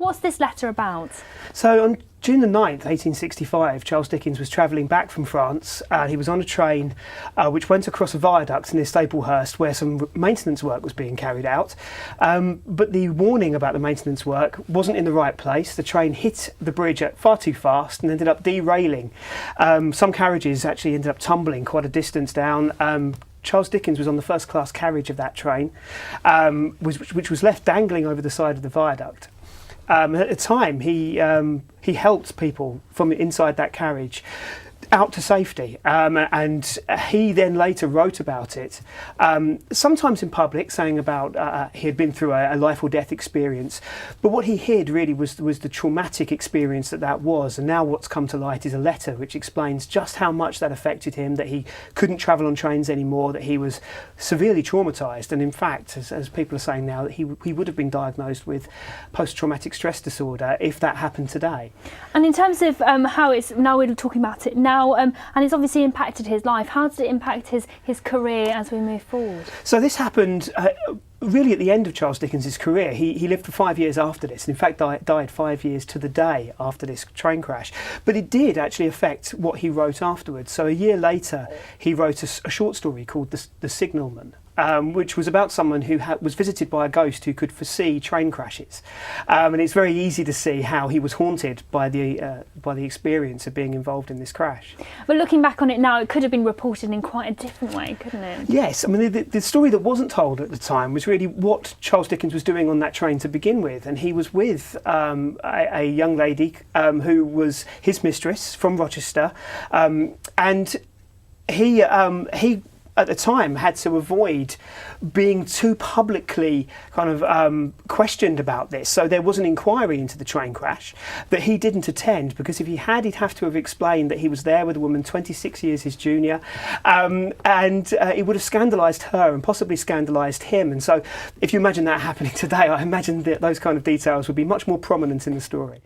What's this letter about? So on June the 9th, 1865, Charles Dickens was travelling back from France. He was on a train which went across a viaduct near Staplehurst where some maintenance work was being carried out. But the warning about the maintenance work wasn't in the right place. The train hit the bridge far too fast and ended up derailing. Some carriages actually ended up tumbling quite a distance down. Charles Dickens was on the first class carriage of that train, which was left dangling over the side of the viaduct. At the time, he helped people from inside that carriage out to safety, and he then later wrote about it, sometimes in public, saying about he had been through a life or death experience, but what he hid really was the traumatic experience that was, and now what's come to light is a letter which explains just how much that affected him, that he couldn't travel on trains anymore, that he was severely traumatised, and in fact, as people are saying now, that he would have been diagnosed with post-traumatic stress disorder if that happened today. And in terms of how it's, now we're talking about it now, and it's obviously impacted his life. How does it impact his career as we move forward? So this happened really at the end of Charles Dickens' career. He lived for 5 years after this, and in fact died 5 years to the day after this train crash. But it did actually affect what he wrote afterwards. So a year later, he wrote a short story called The Signalman, which was about someone who was visited by a ghost who could foresee train crashes, and it's very easy to see how he was haunted by the experience of being involved in this crash. But looking back on it now, it could have been reported in quite a different way, couldn't it? Yes, I mean the story that wasn't told at the time was really what Charles Dickens was doing on that train to begin with, and he was with a young lady who was his mistress from Rochester, and he at the time had to avoid being too publicly kind of questioned about this. So there was an inquiry into the train crash that he didn't attend, because if he had, he'd have to have explained that he was there with a woman 26 years his junior, and it would have scandalised her and possibly scandalised him. And so if you imagine that happening today, I imagine that those kind of details would be much more prominent in the story.